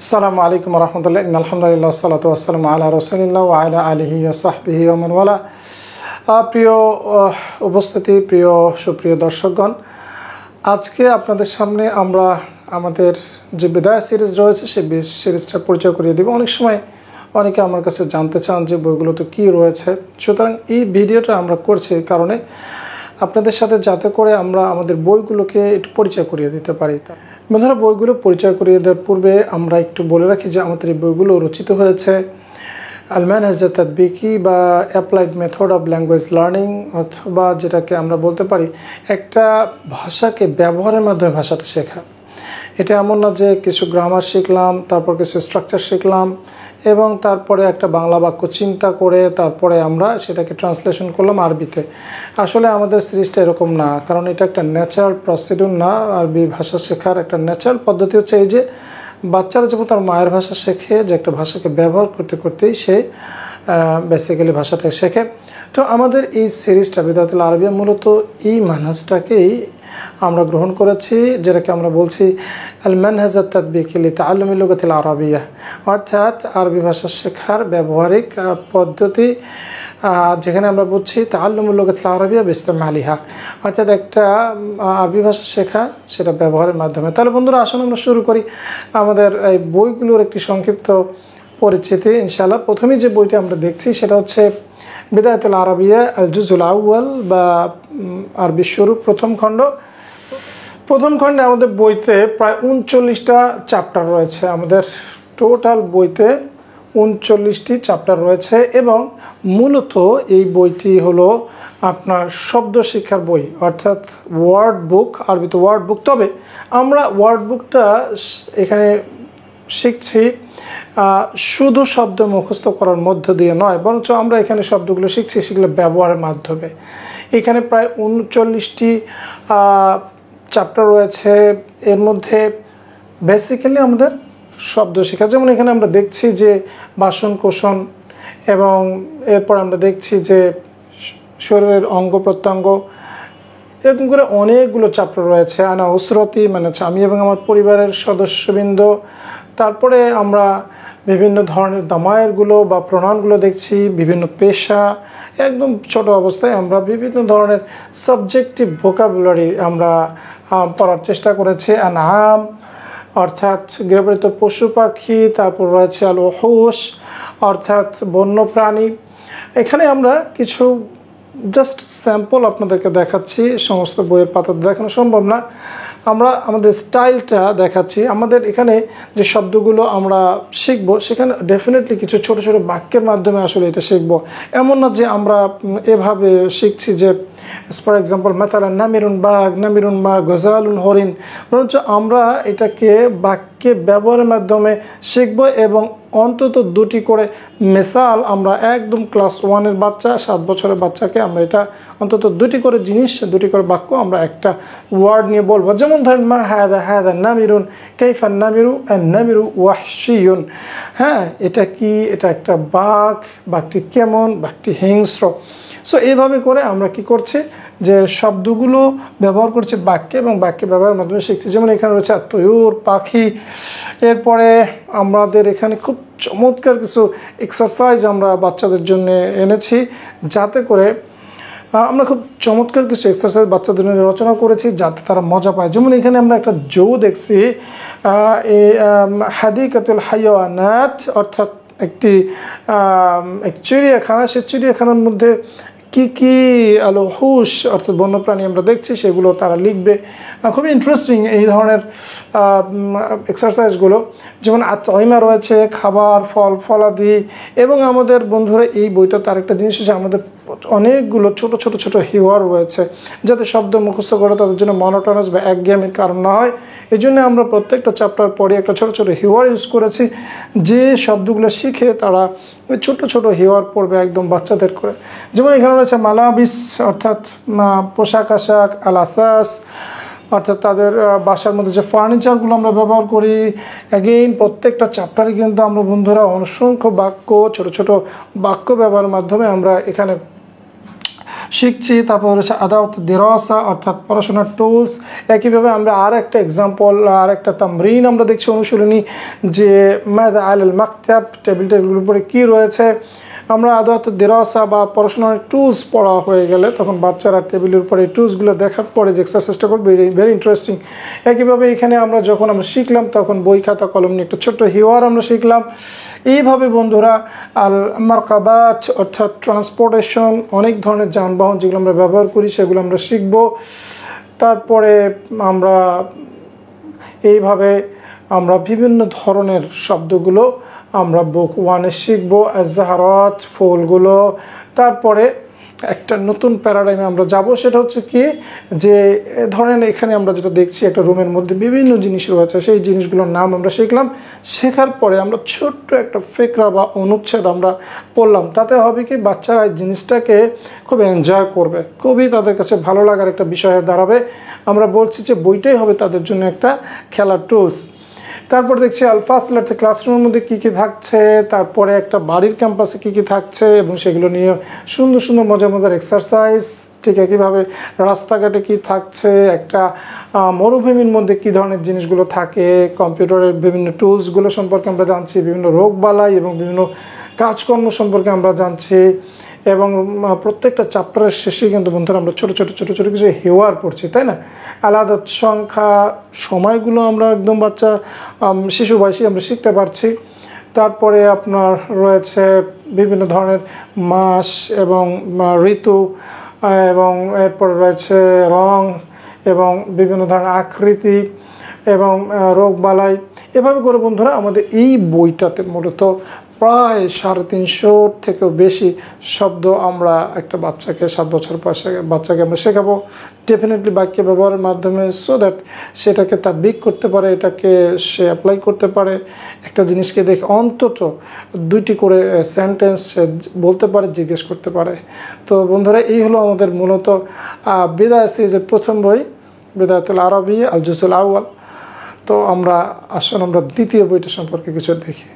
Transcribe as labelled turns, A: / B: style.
A: আসসালামু আলাইকুম রহমতুল্লাহ আলহামদুলিল্লাহ সালাতু ওয়াসসালামু আলা রাসূলিল্লাহ ওয়া আলা আলিহি ওয়া সাহবিহি ওয়া মান ওয়ালা। প্রিয় উপস্থিতি, প্রিয় সুপ্রিয় দর্শকগণ, আজকে আপনাদের সামনে আমরা আমাদের যে বিদায় সিরিজ রয়েছে সেই সিরিজটা পরিচয় করিয়ে দেব। অনেক সময় অনেকে আমার কাছে জানতে চান যে বইগুলোতে কী রয়েছে, সুতরাং এই ভিডিওটা আমরা করছি এই কারণে আপনাদের সাথে, যাতে করে আমরা আমাদের বইগুলোকে একটু পরিচয় করিয়ে দিতে পারি। বন্ধুরা, বইগুলো পরিচয় করিয়ে দেওয়ার পূর্বে আমরা একটু বলে রাখি যে আমাদের এই বইগুলো রচিত হয়েছে আল মানহাজ তাতবিকি বা applied method of language learning, অথবা যেটাকে আমরা বলতে পারি একটা ভাষাকে ব্যবহারের মাধ্যমে ভাষাটা শেখা। এটা এমন না যে কিছু গ্রামার শিখলাম, তারপর কিছু স্ট্রাকচার শিখলাম এবং তারপরে একটা বাংলা বাক্য চিন্তা করে তারপরে আমরা সেটাকে ট্রান্সলেশন করলাম আরবিতে। আসলে আমাদের সিরিজটা এরকম না, কারণ এটা একটা ন্যাচারাল প্রসিডিউর না। আরবি ভাষা শেখার একটা ন্যাচারাল পদ্ধতি হচ্ছে এই যে বাচ্চারা যেমন তার মায়ের ভাষা শেখে, যে একটা ভাষাকে ব্যবহার করতে করতেই সে বেসিক্যালি ভাষাটা শেখে। তো আমাদের এই সিরিজটা বিদায়াতুল আরবিয়া মূলত এই মানহাজটাকেই আমরা গ্রহণ করেছি, যেটাকে আমরা বলছি আল মানহাজ তাতবিকি লিতাআল্লুমিল লুগাতিল আরাবিয়া, অর্থাৎ আরবি ভাষা শেখার ব্যবহারিক পদ্ধতি, যেখানে আমরা বলছি তাআল্লুমুল লুগাতিল আরাবিয়া বিইসতিমালিহা, অর্থাৎ একটা আরবি ভাষা শেখা সেটা ব্যবহারের মাধ্যমে। তাহলে বন্ধুরা, আসুন আমরা শুরু করি আমাদের এই বইগুলোর একটি সংক্ষিপ্ত পরিচিতি ইনশাআল্লাহ। প্রথমেই যে বইটি আমরা দেখছি সেটা হচ্ছে বিদায়াতুল আরবিয়া আল জুজুল আউয়াল বা আরবি শুরু, প্রথম খণ্ড। প্রথম খণ্ডে আমাদের বইতে প্রায় 39টা চ্যাপ্টার রয়েছে। আমাদের টোটাল বইতে 39টি চ্যাপ্টার রয়েছে এবং মূলত এই বইটি হলো আপনার শব্দ শিক্ষার বই, অর্থাৎ ওয়ার্ড বুক, আরবিতে ওয়ার্ড বুক। তবে আমরা ওয়ার্ড বুকটা এখানে শিখছি শুধু শব্দ মুখস্থ করার মধ্য দিয়ে নয়, বরঞ্চ আমরা এখানে শব্দগুলো শিখছি সেগুলো ব্যবহারের মাধ্যমে। এখানে প্রায় 39টি চ্যাপ্টার রয়েছে। এর মধ্যে বেসিক্যালি আমাদের শব্দ শেখা, যেমন এখানে আমরা দেখছি যে বাসন কোষণ, এবং এরপর আমরা দেখছি যে শরীরের অঙ্গ প্রত্যঙ্গ, এরকম করে অনেকগুলো চ্যাপ্টার রয়েছে। আনা উসরতি মানে হচ্ছে আমি এবং আমার পরিবারের সদস্যবৃন্দ। তারপরে আমরা বিভিন্ন ধরনের দামায়েরগুলো বা প্রণয়নগুলো দেখছি, বিভিন্ন পেশা, একদম ছোট অবস্থায় আমরা বিভিন্ন ধরনের সাবজেক্টিভ ভোকাবুলারি আমরা পড়ার চেষ্টা করেছি। আনাম অর্থাৎ গৃহপালিত পশু পাখি, তারপর রয়েছে আল ওহুশ অর্থাৎ বন্য প্রাণী। এখানে আমরা কিছু জাস্ট স্যাম্পল আপনাদেরকে দেখাচ্ছি, সমস্ত বইয়ের পাতা দেখানো সম্ভব না, আমরা আমাদের স্টাইলটা দেখাচ্ছি। আমাদের এখানে যে শব্দগুলো আমরা শিখব সেখানে ডেফিনেটলি কিছু ছোট ছোট বাক্যের মাধ্যমে আসলে এটা শিখব। এমন না যে আমরা এভাবে শিখছি যে ফর এক্সাম্পল মাতালান নামিরুন বাঘ, নামিরুন বা গজালুন হরিণ, বরঞ্চ আমরা এটাকে বাক্যে ব্যবহারের মাধ্যমে শিখব এবং অন্তত দুটি করে মিসাল আমরা একদম ক্লাস 1-এর বাচ্চা, 7 বছরের বাচ্চাকে আমরা এটা অন্তত দুটি করে জিনিস, দুটি করে বাক্য আমরা একটা ওয়ার্ড নিয়ে বলবো। যেমন ধরেন মা হাদা হাদা নামিরুন, কাইফান নামিরু নামিরু ওয়াহশিয়ুন। হ্যাঁ, এটা কি? এটা একটা বাঘ, বাঘটি কেমন, বাঘটি হিংস্র। সো এইভাবে করে আমরা কি করছি যে শব্দগুলো ব্যবহার করছি বাক্যে এবং বাক্যে ব্যবহারের মাধ্যমে শিখছি। যেমন এখানে রয়েছে তয়ুর, পাখি। এরপরে আমাদের এখানে খুব চমৎকার কিছু এক্সারসাইজ আমরা বাচ্চাদের জন্য এনেছি, যাতে করে আমরা খুব চমৎকার কিছু এক্সারসাইজ বাচ্চাদের জন্য রচনা করেছি যাতে তারা মজা পায়। যেমন এখানে আমরা একটা জো দেখছি, হাদিকাতুল হায়াওয়ানাত অর্থাৎ একটি চিড়িয়াখানা। সেই চিড়িয়াখানার মধ্যে কি কি আল ওহুশ অর্থাৎ বন্যপ্রাণী আমরা দেখছি সেগুলো তারা লিখবে। খুবই ইন্টারেস্টিং এই ধরনের এক্সারসাইজগুলো। যেমন আতইমা রয়েছে, খাবার, ফল ফলাদি। এবং আমাদের বন্ধুরা এই বইটা তার একটা জিনিস হচ্ছে আমাদের অনেকগুলো ছোট ছোট ছোট হিওয়ার রয়েছে, যাতে শব্দ মুখস্থ করে তাদের জন্য মনোটোনাস বা একঘেয়েমির কারণ না হয়। এই জন্য আমরা প্রত্যেকটা চ্যাপ্টার পরে একটা ছোট ছোট হিওয়ার ইউজ করেছি, যে শব্দগুলো শিখে তারা ওই ছোট ছোট হিওয়ার পড়বে একদম বাচ্চাদের করে। যেমন এখানে রয়েছে মালাবিস অর্থাৎ পোশাক আশাক, আল আসাস অর্থাৎ তাদের বাসার মধ্যে যে ফার্নিচারগুলো আমরা ব্যবহার করি। অ্যাগেইন প্রত্যেকটা চ্যাপ্টারে কিন্তু আমরা বন্ধুরা অসংখ্য বাক্য, ছোট ছোট বাক্য ব্যবহারের মাধ্যমে আমরা এখানে শিখছি। তারপর রয়েছে আদাওয়াত দিরাসা অর্থাৎ পড়াশোনার টুলস। একইভাবে আমরা আর একটা এক্সাম্পল, আর একটা তামরিন আমরা দেখছি, অনুশীলনী, যে মাযা আলাল মাকতাব, টেবিলের উপরে কী রয়েছে। আমরা আদাওয়াত দিরাসা বা পড়াশোনার টুলস পড়া হয়ে গেলে তখন বাচ্চারা টেবিলের উপরে এই টুলসগুলো দেখার পরে যে এক্সারসাইজটা করবে, ভেরি ইন্টারেস্টিং। একইভাবে এখানে যখন আমরা শিখলাম তখন বই খাতা কলম নিয়ে একটা ছোট্ট হিওয়ার আমরা শিখলাম। এইভাবে বন্ধুরা আল মারকাবাত অর্থাৎ ট্রান্সপোর্টেশন, অনেক ধরনের যানবাহন যেগুলো আমরা ব্যবহার করি সেগুলো আমরা শিখব। তারপরে আমরা এইভাবে আমরা বিভিন্ন ধরনের শব্দগুলো আমরা বুক 1-এ শিখবো। আজ-জাহারাত, ফুলগুলো। তারপরে একটা নতুন প্যারাডাইমে আমরা যাব, সেটা হচ্ছে কি, যে ধরেন এখানে আমরা যেটা দেখছি একটা রুমের মধ্যে বিভিন্ন জিনিস রয়েছে, সেই জিনিসগুলোর নাম আমরা শিখলাম। শেখার পরে আমরা ছোট্ট একটা ফিকরা বা অনুচ্ছেদ আমরা পড়লাম। তাতে হবে কি, বাচ্চারা এই জিনিসটাকে খুব এনজয় করবে, খুবই তাদের কাছে ভালো লাগার একটা বিষয়ে দাঁড়াবে। আমরা বলছি যে বইটাই হবে তাদের জন্য একটা খেলার টুলস। তারপর দেখছি আল-ফাসল অর্থাৎ ক্লাসরুমের মধ্যে কী কী থাকছে, তারপরে একটা বাড়ির ক্যাম্পাসে কী কী থাকছে এবং সেগুলো নিয়ে সুন্দর সুন্দর মজার মজার এক্সারসাইজ। ঠিক একইভাবে রাস্তাঘাটে কি থাকছে, একটা মরুভূমির মধ্যে কী ধরনের জিনিসগুলো থাকে, কম্পিউটারের বিভিন্ন টুলসগুলো সম্পর্কে আমরা জানছি, বিভিন্ন রোগবালাই এবং বিভিন্ন কাজকর্ম সম্পর্কে আমরা জানছি। এবং প্রত্যেকটা চ্যাপ্টারের শেষে কিন্তু বন্ধুরা আমরা ছোটো ছোটো ছোটো ছোটো কিছু হেওয়ার পড়ছি, তাই না? আলাদা সংখ্যা, সময়গুলো আমরা একদম বাচ্চা শিশু বয়সী আমরা শিখতে পারছি। তারপরে আপনার রয়েছে বিভিন্ন ধরনের মাস এবং ঋতু, এবং এরপর রয়েছে রং এবং বিভিন্ন ধরনের আকৃতি এবং রোগবালাই। এভাবে করে বন্ধুরা আমাদের এই বইটাতে মূলত প্রায় 350 থেকেও বেশি শব্দ আমরা একটা বাচ্চাকে 7 বছর বয়সে বাচ্চাকে আমরা শেখাবো, ডেফিনেটলি বাক্য ব্যবহারের মাধ্যমে, সো দ্যাট সেটাকে তাদবিক করতে পারে, এটাকে সে অ্যাপ্লাই করতে পারে। একটা জিনিসকে দেখে অন্তত 2টি করে সেন্টেন্স বলতে পারে, জিজ্ঞেস করতে পারে। তো বন্ধুরা, এই হলো আমাদের মূলত বিদায় সিরিজের প্রথম বই, বিদায়াতুল আরবি আল জুজুল আউয়াল। তো আমরা আসুন আমরা দ্বিতীয় বইটা সম্পর্কে কিছু দেখি।